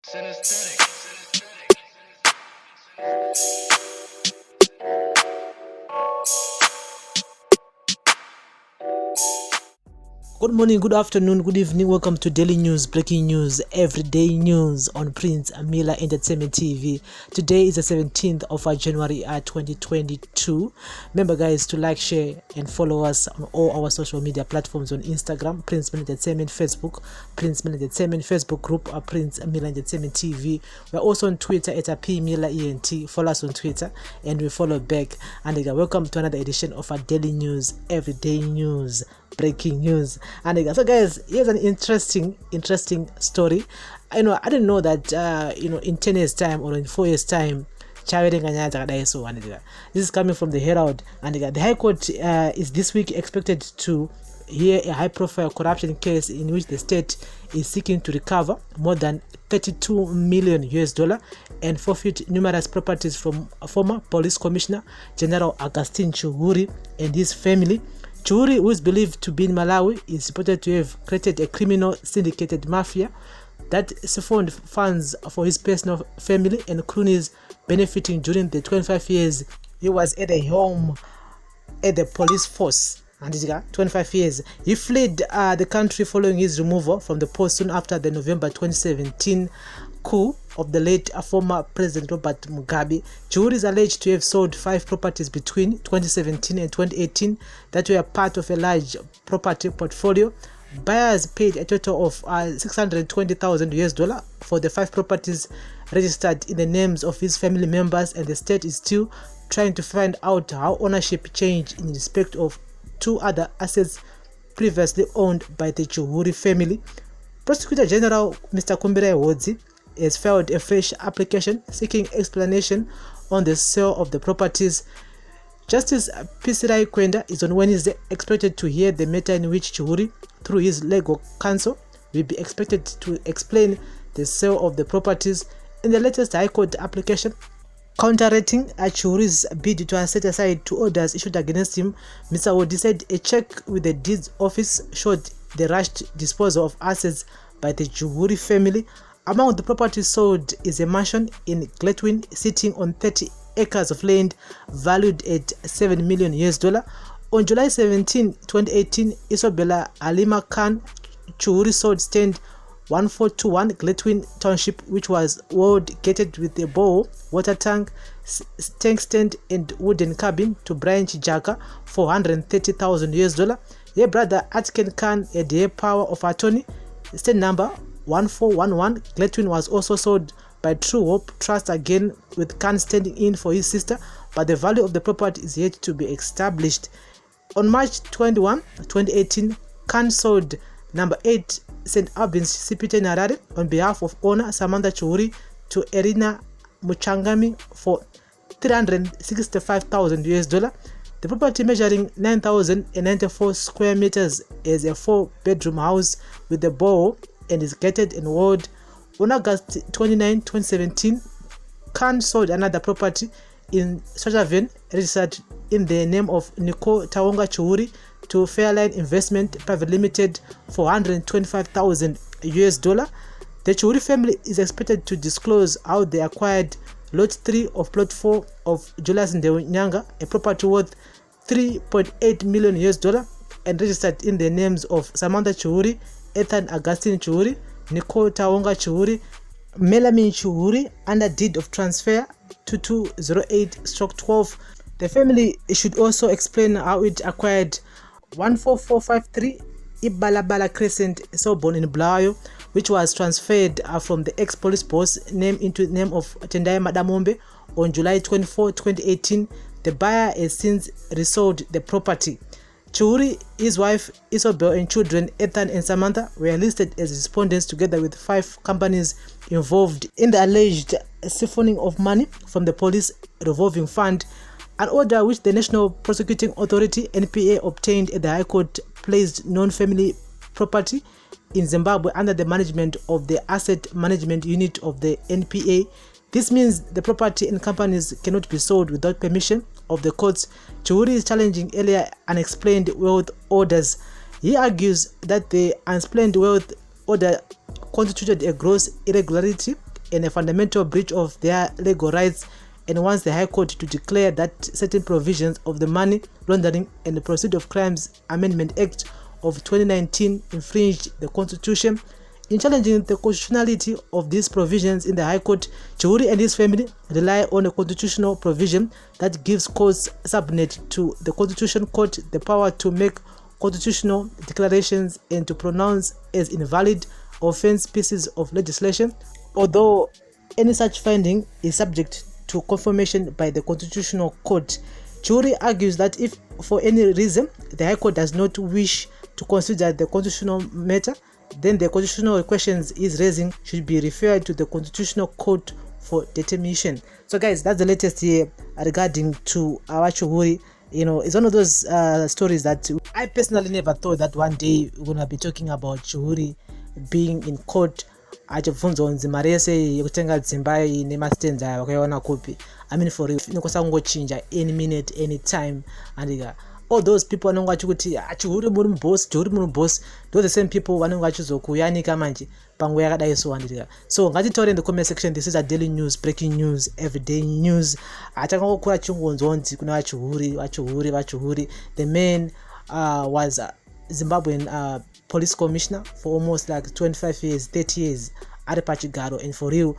Synesthetic. Good morning, good afternoon, good evening. Welcome to Daily News, breaking news, everyday news on Prince Miller Entertainment TV. Today is the 17th of January 2022. Remember, guys, to like, share, and follow us on all our social media platforms on Instagram, Prince Miller Entertainment, Facebook, Prince Miller Entertainment, Facebook group, Prince Miller Entertainment TV. We're also on Twitter at P Miller ENT. Follow us on Twitter, and we follow back. And welcome to another edition of our Daily News, everyday news, breaking news. And so, guys, here's an interesting story. I didn't know that in 10 years time or in 4 years time this is coming from the Herald, and the High Court is this week expected to hear a high profile corruption case in which the state is seeking to recover more than $32 million and forfeit numerous properties from former police commissioner General Augustine CHIHURI and his family. CHIHURI, who is believed to be in Malawi, is reported to have created a criminal syndicated mafia that siphoned funds for his personal family and cronies, benefiting during the 25 years he was at the helm at the police force. And 25 years. He fled the country following his removal from the post soon after the November 2017 coup of the late former President Robert Mugabe. CHIHURI is alleged to have sold 5 properties between 2017 and 2018 that were part of a large property portfolio. Buyers paid a total of $620,000 for the 5 properties registered in the names of his family members, and the state is still trying to find out how ownership changed in respect of 2 other assets previously owned by the CHIHURI family. Prosecutor General Mr. Kumbira Wodzi has filed a fresh application seeking explanation on the sale of the properties. Justice Pisirai Kwenda is on Wednesday expected to hear the matter, in which CHIHURI, through his legal counsel, will be expected to explain the sale of the properties. In the latest High Court application counterating CHIHURI's bid to set aside 2 orders issued against him, Mr. Wodi said a check with the deeds office showed the rushed disposal of assets by the CHIHURI family. Among the properties sold is a mansion in Gletwin sitting on 30 acres of land valued at $7 million. On July 17, 2018, Isobella Alima Khan, CHIHURI sold stand 1421 Gletwin Township, which was walled gated with a bowl, water tank, tank stand, and wooden cabin, to Brian Chijaka for $130,000. Her brother Atken Khan had a power of attorney. Stand number 1411 Gletwin was also sold by True Hope Trust, again with Khan standing in for his sister, but the value of the property is yet to be established. On March 21, 2018, Khan sold number 8 St. Albans Sipite Narare on behalf of owner Samantha CHIHURI to Erina Muchangami for $365,000. The property, measuring 9,094 square meters, is a 4-bedroom house with a bowl and is gated and walled. On August 29, 2017, Khan sold another property in Sojaven, registered in the name of Nicole Tawonga CHIHURI, to Fairline Investment Private Limited for $125,000. The CHIHURI family is expected to disclose how they acquired Lot 3 of Plot 4 of Julius Ndewanyanga, a property worth $3.8 million and registered in the names of Samantha CHIHURI, Ethan Augustine CHIHURI, Nicole Tawonga CHIHURI, Melanie CHIHURI, under deed of transfer 2208/12. The family should also explain how it acquired 14453 Ibalabala Crescent, Sobon in Blayo, which was transferred from the ex-police boss name into the name of Tendai Madamombe on July 24, 2018. The buyer has since resold the property. CHIHURI, his wife Isobel, and children Ethan and Samantha were listed as respondents together with 5 companies involved in the alleged siphoning of money from the police revolving fund. An order which the National Prosecuting Authority (NPA) obtained at the High Court placed non-family property in Zimbabwe under the management of the Asset Management Unit of the NPA. This means the property and companies cannot be sold without permission of the courts. CHIHURI is challenging earlier unexplained wealth orders. He argues that the unexplained wealth order constituted a gross irregularity and a fundamental breach of their legal rights, and wants the High Court to declare that certain provisions of the Money Laundering and the Proceeds of Crimes Amendment Act of 2019 infringed the Constitution. In challenging the constitutionality of these provisions in the High Court, CHIHURI and his family rely on a constitutional provision that gives courts subordinate to the Constitution Court the power to make constitutional declarations and to pronounce as invalid offense pieces of legislation. Although any such finding is subject to confirmation by the Constitutional Court, CHIHURI argues that if for any reason the High Court does not wish to consider the constitutional matter, then the constitutional questions is raising should be referred to the Constitutional Court for determination. So guys, that's the latest here regarding to our CHIHURI. You know, it's one of those stories that I personally never thought that one day we're gonna be talking about CHIHURI being in court achibvunzwa kunzi mari yese yekutenga dzimba nemastenza wakaiona kupi. I mean, for real, inokosa kungochinja any minute, any time. And all those people vanonga vachikuti CHIHURI muri muboss, CHIHURI muri muboss, those the same people vanonga vachizokuyanika manje panguva yakadai so handika. So ngatitaure in the comment section. This is a daily news, breaking news, everyday news. Achakangokura chingonzwa kunzi kuna CHIHURI. The man was Zimbabwean police commissioner for almost like 25 years, 30 years ari pachigaro, and for real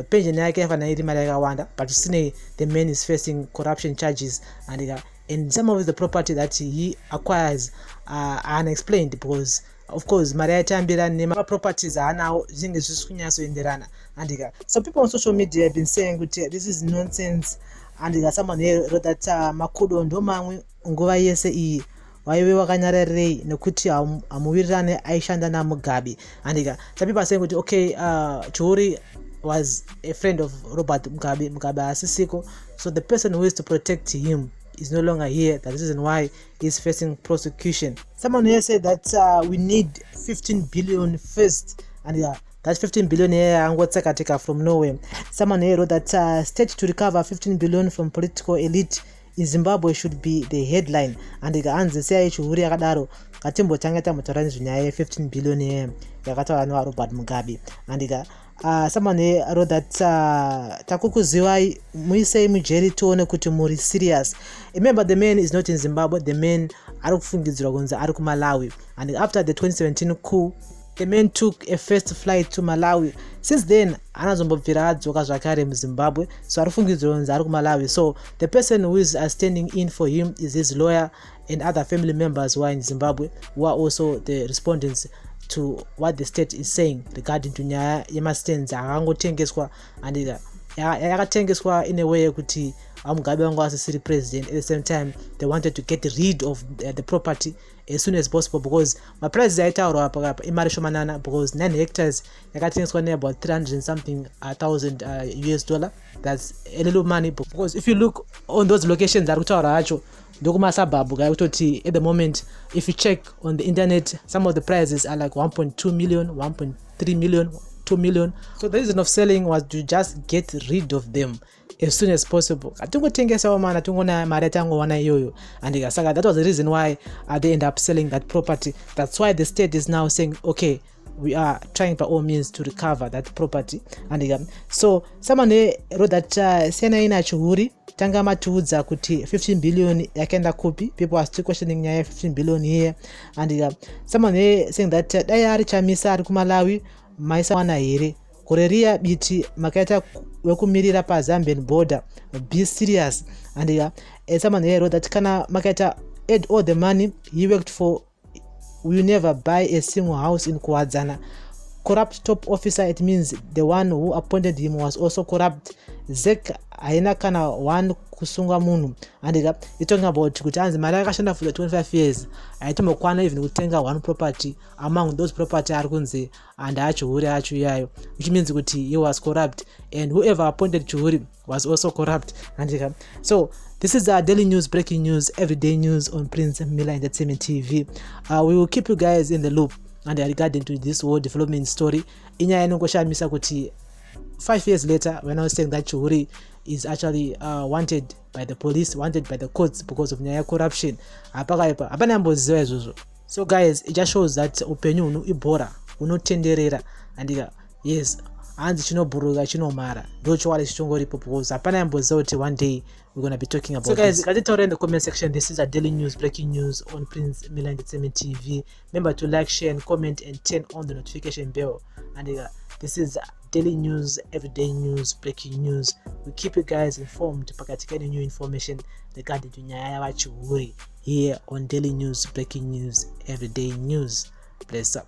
pension yake yafana iri mari yakawanda, but usine the man is facing corruption charges, and some of the property that he acquires are unexplained because of course mari yaitambira nema properties aanawo zvinenge zvisi kunyatsoenderana. And some people on social media have been saying that this is nonsense, and someone here wrote that makudo ndo mamwe nguva yese iyi waive wakanyararei nekuti hamuwirirane aishanda naMugabe. And some people are saying that okay, CHIHURI was a friend of Robert Mugabe asisiko, so the person who is to protect him is no longer here. That's the reason why he's facing prosecution. Someone here said that we need 15 billion first, and that 15 billion here angotsaka from nowhere. Someone here wrote that state to recover 15 billion from political elite in Zimbabwe should be the headline. And anze sei CHIHURI yakadaro ngatimbotanga mutaurani zvinyaya 15 billion here yakataura naRobert Mugabe. And someone wrote that takukuzivai muisei mujeri tione kuti muri serious. Remember, the man is not in Zimbabwe. The man ari kufungidzirwa kunzi ari kuMalawi. And after the 2017 coup, the man took a first flight to Malawi. Since then anazombobvira adzoka zvakare muZimbabwe, so ari kufungidzirwa kunzi ari kuMalawi. So the person who is standing in for him is his lawyer and other family members who are in Zimbabwe, who are also the respondents to what the state is saying regarding to nyaya yemastenza akangotengeswa, and yakatengeswa in a way yekuti Mugabe wanga asisiri president. At the same time, they wanted to get rid of the property as soon as possible because my prices aitaurwa apa imari shomanana, because 9 hectares yakatengeswa ne about 300 and something thousand US dollar. That's a little money, because if you look on those locations ari kutaura acho ndokumasabhabhu kai kutoti at the moment, if you check on the internet, some of the prices are like 1.2 million, 1.3 million, 2 million. So the reason of selling was to just get rid of them as soon as possible. Atungotengesa mana tungona mari tangowana iyoyo. And that was the reason why they end up selling that property. That's why the state is now saying, okay, we are trying by all means to recover that property. And so someone wrote that sena ina CHIHURI tanga matiudza kuti 15 billion yakaenda kupi. People are still questioning nyaya 15 billion here. And someone saying that dai ari chamisa ari kuMalawi maisa wana here koreria biti makaita wekumirira pa Zambian border. Be serious. And someone here wrote that kana makaita add all the money he worked for, we will never buy a single house in Kuadzana. Corrupt top officer, it means the one who appointed him was also corrupt. Zek haina kana one kusunga munu. And you're talking about kuti anzi mari yakashanda for the 25 years aitomokwana even kutenga one property among those property ari kunzi and CHIHURI acho iyayo, which means kuti he was corrupt, and whoever appointed CHIHURI was also corrupt. And so this is our daily news, breaking news, everyday news on Prince Miller Entertainment TV. We will keep you guys in the loop and regarding to this whole development story. Inyaya inongoshamisa kuti 5 years later, when I was saying that CHIHURI is actually wanted by the police, wanted by the courts because of nyaya corruption. So guys, it just shows that upenyu ibora unotenderera. And yes, hanzi chinobhuruka chinomara ndochokwadi chichongoripo because hapana yamboziva kuti one day we're going to be talking about. So guys, tell in the comment section. This is a daily news, breaking news on Prince Amila Entertainment TV. Remember to like, share and comment and turn on the notification bell. And this is daily news, everyday news, breaking news. We keep you guys informed pakatikani new information regarding CHIHURI here on daily news, breaking news, everyday news. Bless up.